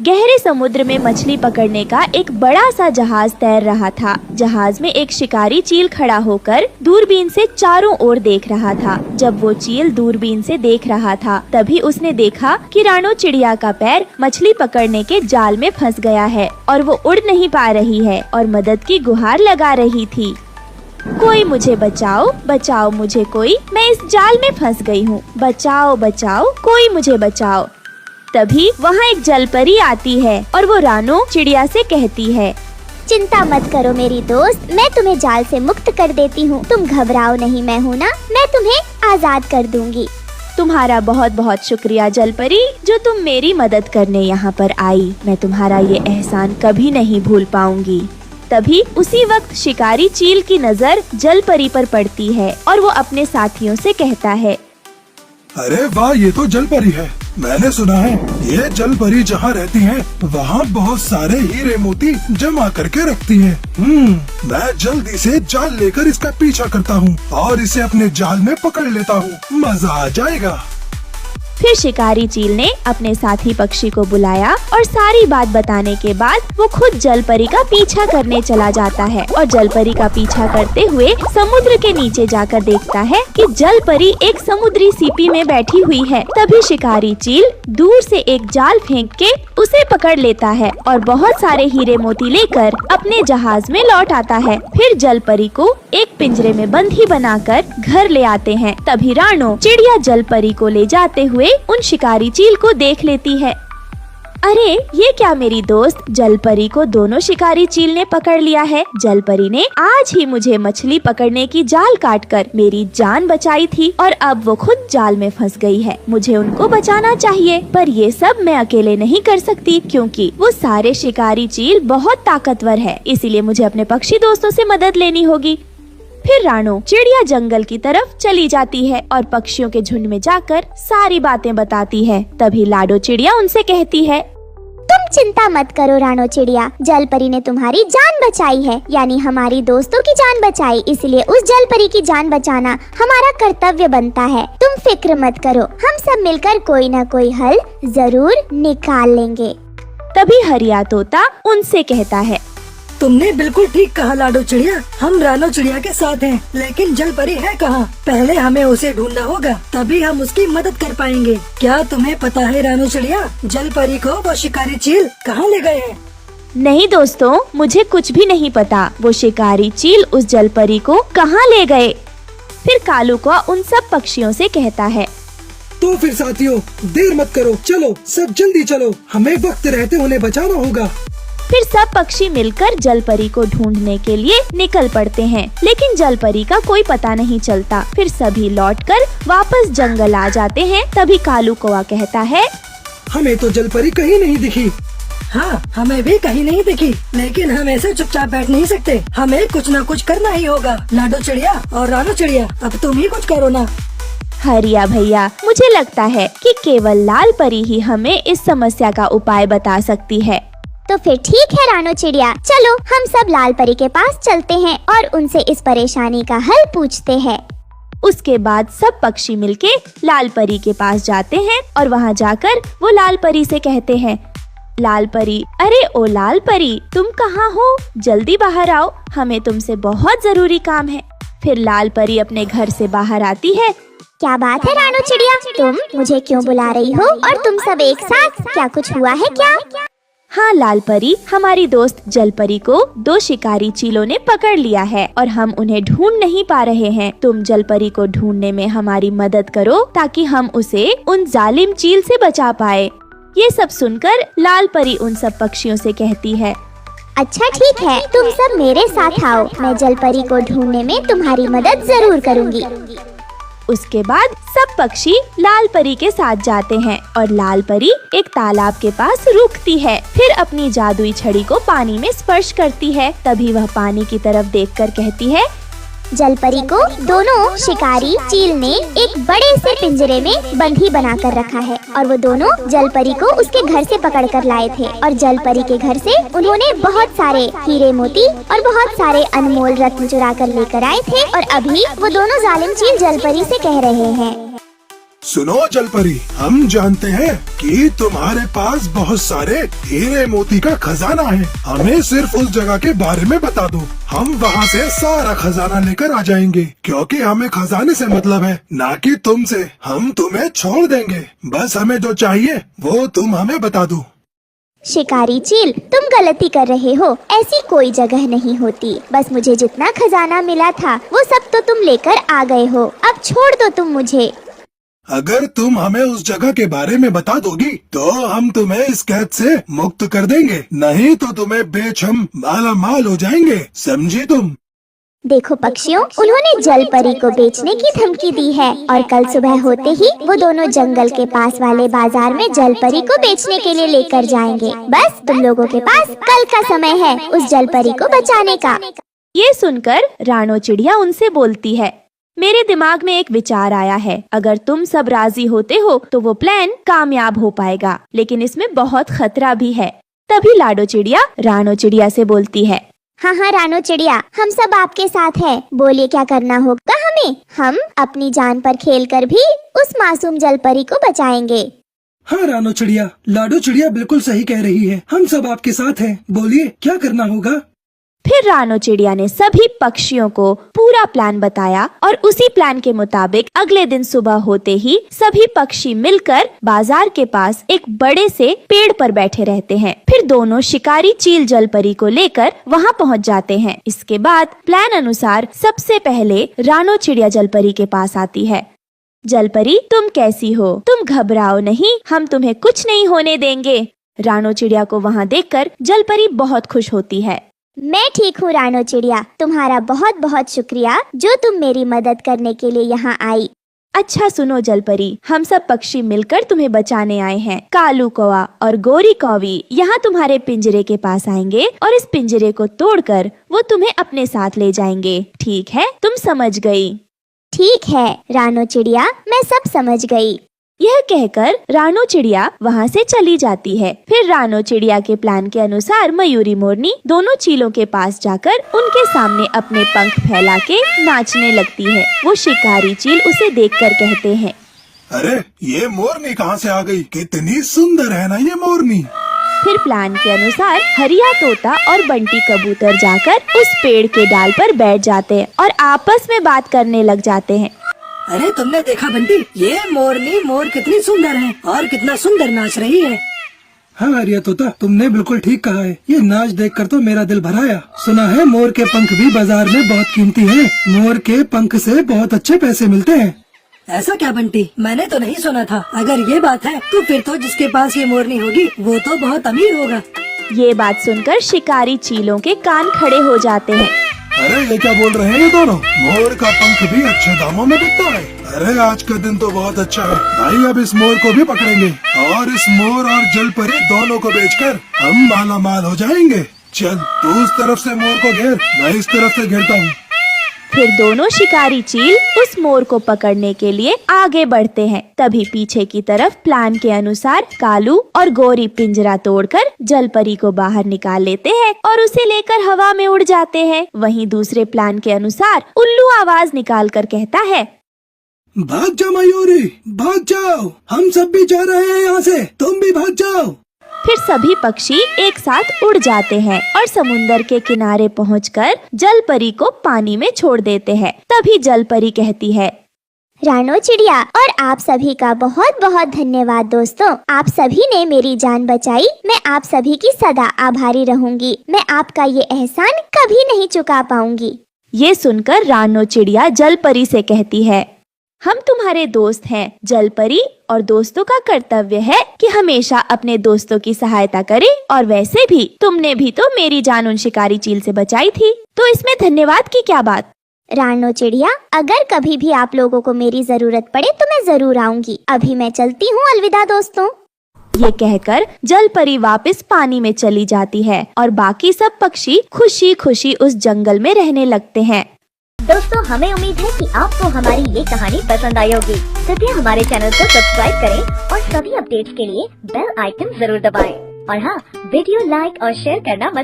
गहरे समुद्र में मछली पकड़ने का एक बड़ा सा जहाज तैर रहा था। जहाज में एक शिकारी चील खड़ा होकर दूरबीन से चारों ओर देख रहा था। जब वो चील दूरबीन से देख रहा था, तभी उसने देखा कि रानो चिड़िया का पैर मछली पकड़ने के जाल में फंस गया है और वो उड़ नहीं पा रही है और मदद की गुहार लगा रही थी। कोई मुझे बचाओ, बचाओ मुझे कोई, मैं इस जाल में फंस गई हूँ, बचाओ बचाओ कोई मुझे बचाओ। तभी वहाँ एक जलपरी आती है और वो रानो चिड़िया से कहती है, चिंता मत करो मेरी दोस्त, मैं तुम्हें जाल से मुक्त कर देती हूँ। तुम घबराओ नहीं, मैं हूँ ना, मैं तुम्हें आजाद कर दूंगी। तुम्हारा बहुत बहुत शुक्रिया जलपरी, जो तुम मेरी मदद करने यहाँ पर आई। मैं तुम्हारा ये एहसान कभी नहीं भूल पाऊंगी। तभी उसी वक्त शिकारी चील की नजर जलपरी पर पड़ती है और वो अपने साथियों से कहता है, अरे वाह, ये तो जलपरी है। मैंने सुना है ये जलपरी जहाँ रहती हैं, वहाँ बहुत सारे हीरे मोती जमा करके रखती हैं। मैं जल्दी से जाल लेकर इसका पीछा करता हूँ और इसे अपने जाल में पकड़ लेता हूँ, मजा आ जाएगा। फिर शिकारी चील ने अपने साथी पक्षी को बुलाया और सारी बात बताने के बाद वो खुद जलपरी का पीछा करने चला जाता है और जलपरी का पीछा करते हुए समुद्र के नीचे जाकर देखता है कि जलपरी एक समुद्री सीपी में बैठी हुई है। तभी शिकारी चील दूर से एक जाल फेंक के उसे पकड़ लेता है और बहुत सारे हीरे मोती लेकर अपने जहाज में लौट आता है। फिर जलपरी को एक पिंजरे में बंधी बनाकर घर ले आते हैं। तभी रानो चिड़िया जलपरी को ले जाते हुए उन शिकारी चील को देख लेती है। अरे ये क्या, मेरी दोस्त जलपरी को दोनों शिकारी चील ने पकड़ लिया है। जलपरी ने आज ही मुझे मछली पकड़ने की जाल काटकर मेरी जान बचाई थी और अब वो खुद जाल में फंस गई है। मुझे उनको बचाना चाहिए, पर ये सब मैं अकेले नहीं कर सकती क्योंकि वो सारे शिकारी चील बहुत ताकतवर है। इसीलिए मुझे अपने पक्षी दोस्तों से मदद लेनी होगी। फिर रानो चिड़िया जंगल की तरफ चली जाती है और पक्षियों के झुंड में जाकर सारी बातें बताती है। तभी लाडो चिड़िया उनसे कहती है, तुम चिंता मत करो रानो चिड़िया, जलपरी ने तुम्हारी जान बचाई है, यानी हमारी दोस्तों की जान बचाई। इसलिए उस जलपरी की जान बचाना हमारा कर्तव्य बनता है। तुम फिक्र मत करो, हम सब मिलकर कोई न कोई हल जरूर निकाल लेंगे। तभी हरिया तोता उनसे कहता है, तुमने बिल्कुल ठीक कहा लाडो चिड़िया, हम रानो चिड़िया के साथ हैं, लेकिन जलपरी है कहाँ? पहले हमें उसे ढूंढना होगा, तभी हम उसकी मदद कर पाएंगे। क्या तुम्हें पता है रानो चिड़िया, जलपरी को वो शिकारी चील कहाँ ले गए हैं? नहीं दोस्तों, मुझे कुछ भी नहीं पता। वो शिकारी चील उस जलपरी को कहाँ ले गए। फिर कालू कौआ उन सब पक्षियों से कहता है, तो फिर साथियों, देर मत करो, चलो सब जल्दी चलो, हमें वक्त रहते उन्हें बचाना होगा। फिर सब पक्षी मिलकर जलपरी को ढूंढने के लिए निकल पड़ते हैं, लेकिन जलपरी का कोई पता नहीं चलता। फिर सभी लौटकर वापस जंगल आ जाते हैं। तभी कालू कौआ कहता है, हमें तो जलपरी कहीं नहीं दिखी। हाँ, हमें भी कहीं नहीं दिखी, लेकिन हम ऐसे चुपचाप बैठ नहीं सकते, हमें कुछ न कुछ करना ही होगा। लाडो चिड़िया और रानो चिड़िया, अब तुम ही कुछ करो ना। हरिया भैया, मुझे लगता है कि केवल लाल परी ही हमें इस समस्या का उपाय बता सकती है। तो फिर ठीक है रानो चिड़िया, चलो हम सब लाल परी के पास चलते हैं और उनसे इस परेशानी का हल पूछते हैं। उसके बाद सब पक्षी मिलके लाल परी के पास जाते हैं और वहाँ जाकर वो लाल परी से कहते हैं, लाल परी, अरे ओ लाल परी, तुम कहाँ हो? जल्दी बाहर आओ, हमें तुमसे बहुत जरूरी काम है। फिर लाल परी अपने घर से बाहर आती है। क्या बात है रानो चिड़िया, तुम मुझे क्यों बुला रही हो और तुम सब एक साथ? क्या कुछ हुआ है क्या? हाँ लाल परी, हमारी दोस्त जलपरी को दो शिकारी चीलों ने पकड़ लिया है और हम उन्हें ढूंढ नहीं पा रहे हैं। तुम जलपरी को ढूंढने में हमारी मदद करो ताकि हम उसे उन जालिम चील से बचा पाए। ये सब सुनकर लाल परी उन सब पक्षियों से कहती है, अच्छा ठीक है, तुम सब मेरे साथ आओ, मैं जलपरी को ढूंढने में तुम्हारी मदद जरूर करूँगी। उसके बाद सब पक्षी लाल परी के साथ जाते हैं और लाल परी एक तालाब के पास रुकती है। फिर अपनी जादुई छड़ी को पानी में स्पर्श करती है। तभी वह पानी की तरफ देखकर कहती है, जलपरी को दोनों शिकारी चील ने एक बड़े से पिंजरे में बंधी बनाकर रखा है और वो दोनों जलपरी को उसके घर से पकड़कर लाए थे और जलपरी के घर से उन्होंने बहुत सारे हीरे मोती और बहुत सारे अनमोल रत्न चुरा कर लेकर आए थे और अभी वो दोनों जालिम चील जलपरी से कह रहे हैं, सुनो जलपरी, हम जानते हैं कि तुम्हारे पास बहुत सारे हीरे मोती का खजाना है। हमें सिर्फ उस जगह के बारे में बता दो, हम वहाँ से सारा खजाना लेकर आ जाएंगे, क्योंकि हमें खजाने से मतलब है, ना कि तुमसे। हम तुम्हें छोड़ देंगे, बस हमें जो चाहिए वो तुम हमें बता दो। शिकारी चील, तुम गलती कर रहे हो। ऐसी कोई जगह नहीं होती। बस मुझे जितना खजाना मिला था वो सब तो तुम लेकर आ गए हो। अब छोड़ दो तुम मुझे। अगर तुम हमें उस जगह के बारे में बता दोगी तो हम तुम्हें इस कैद से मुक्त कर देंगे, नहीं तो तुम्हें बेच हम माला माल हो जाएंगे, समझी तुम? देखो पक्षियों, उन्होंने जल परी को बेचने की धमकी दी है और कल सुबह होते ही वो दोनों जंगल के पास वाले बाजार में जल परी को बेचने के लिए लेकर जाएंगे। बस तुम लोगों के पास कल का समय है उस जल परी को बचाने का। ये सुनकर रानो चिड़िया उनसे बोलती है, मेरे दिमाग में एक विचार आया है। अगर तुम सब राजी होते हो तो वो प्लान कामयाब हो पाएगा, लेकिन इसमें बहुत खतरा भी है। तभी लाडो चिड़िया रानो चिड़िया से बोलती है, हाँ हाँ रानो चिड़िया, हम सब आपके साथ हैं। बोलिए क्या करना होगा हमें? हम अपनी जान पर खेलकर भी उस मासूम जल परी को बचाएंगे। हाँ रानो चिड़िया, लाडो चिड़िया बिल्कुल सही कह रही है। हम सब आपके साथ हैं। बोलिए क्या करना होगा? फिर रानो चिड़िया ने सभी पक्षियों को पूरा प्लान बताया और उसी प्लान के मुताबिक अगले दिन सुबह होते ही सभी पक्षी मिलकर बाजार के पास एक बड़े से पेड़ पर बैठे रहते हैं। फिर दोनों शिकारी चील जलपरी को लेकर वहां पहुंच जाते हैं। इसके बाद प्लान अनुसार सबसे पहले रानो चिड़िया जलपरी के पास आती है। जलपरी, तुम कैसी हो? तुम घबराओ नहीं, हम तुम्हें कुछ नहीं होने देंगे। रानो चिड़िया को वहाँ देखकर जलपरी बहुत खुश होती है। मैं ठीक हूँ रानो चिड़िया, तुम्हारा बहुत बहुत शुक्रिया जो तुम मेरी मदद करने के लिए यहाँ आई। अच्छा सुनो जलपरी, हम सब पक्षी मिलकर तुम्हें बचाने आए हैं। कालू कौवा और गोरी कौवी यहाँ तुम्हारे पिंजरे के पास आएंगे और इस पिंजरे को तोड़कर वो तुम्हें अपने साथ ले जाएंगे। ठीक है, तुम समझ गई? ठीक है रानो चिड़िया, मैं सब समझ गई। यह कहकर रानो चिड़िया वहाँ से चली जाती है। फिर रानो चिड़िया के प्लान के अनुसार मयूरी मोरनी दोनों चीलों के पास जाकर उनके सामने अपने पंख फैला के नाचने लगती है। वो शिकारी चील उसे देखकर कहते हैं, अरे ये मोरनी कहाँ से आ गई? कितनी सुंदर है ना ये मोरनी। फिर प्लान के अनुसार हरिया तोता और बंटी कबूतर जाकर उस पेड़ के डाल पर बैठ जाते हैं और आपस में बात करने लग जाते हैं। अरे तुमने देखा बंटी, ये मोरनी मोर कितनी सुंदर है और कितना सुंदर नाच रही है। हाँ हरिया तोता, तुमने बिल्कुल ठीक कहा है। ये नाच देखकर तो मेरा दिल भर आया। सुना है मोर के पंख भी बाजार में बहुत कीमती हैं। मोर के पंख से बहुत अच्छे पैसे मिलते हैं। ऐसा क्या बंटी? मैंने तो नहीं सुना था। अगर ये बात है तो फिर तो जिसके पास ये मोरनी होगी वो तो बहुत अमीर होगा। ये बात सुनकर शिकारी चीलों के कान खड़े हो जाते हैं। अरे ये क्या बोल रहे हैं ये दोनों? मोर का पंख भी अच्छे दामों में बिकता है। अरे आज का दिन तो बहुत अच्छा है भाई, अब इस मोर को भी पकड़ेंगे और इस मोर और जलपरी दोनों को बेचकर हम माला माल हो जाएंगे। चल तू उस तरफ से मोर को घेर, मैं इस तरफ से घेरता हूँ। फिर दोनों शिकारी चील उस मोर को पकड़ने के लिए आगे बढ़ते हैं। तभी पीछे की तरफ प्लान के अनुसार कालू और गोरी पिंजरा तोड़कर जलपरी को बाहर निकाल लेते हैं और उसे लेकर हवा में उड़ जाते हैं। वहीं दूसरे प्लान के अनुसार उल्लू आवाज निकालकर कहता है, भाग जाओ मयूरी, भाग जाओ, हम सब भी जा रहे हैं यहाँ से, तुम भी भाग जाओ। फिर सभी पक्षी एक साथ उड़ जाते हैं और समुंदर के किनारे पहुंचकर जलपरी को पानी में छोड़ देते हैं। तभी जलपरी कहती है, रानो चिड़िया और आप सभी का बहुत बहुत धन्यवाद दोस्तों। आप सभी ने मेरी जान बचाई। मैं आप सभी की सदा आभारी रहूंगी। मैं आपका ये एहसान कभी नहीं चुका पाऊंगी। ये सुनकर रानो चिड़िया जलपरी से कहती है, हम तुम्हारे दोस्त हैं जलपरी, और दोस्तों का कर्तव्य है कि हमेशा अपने दोस्तों की सहायता करें। और वैसे भी तुमने भी तो मेरी जान उन शिकारी चील से बचाई थी, तो इसमें धन्यवाद की क्या बात। रानो चिड़िया, अगर कभी भी आप लोगों को मेरी जरूरत पड़े तो मैं जरूर आऊंगी। अभी मैं चलती हूँ, अलविदा दोस्तों। ये कहकर जलपरी वापस पानी में चली जाती है और बाकी सब पक्षी खुशी खुशी उस जंगल में रहने लगते हैं। दोस्तों, हमें उम्मीद है कि आपको हमारी ये कहानी पसंद आई होगी। कृपया हमारे चैनल को सब्सक्राइब करें और सभी अपडेट्स के लिए बेल आइकन जरूर दबाएं। और हाँ, वीडियो लाइक और शेयर करना मत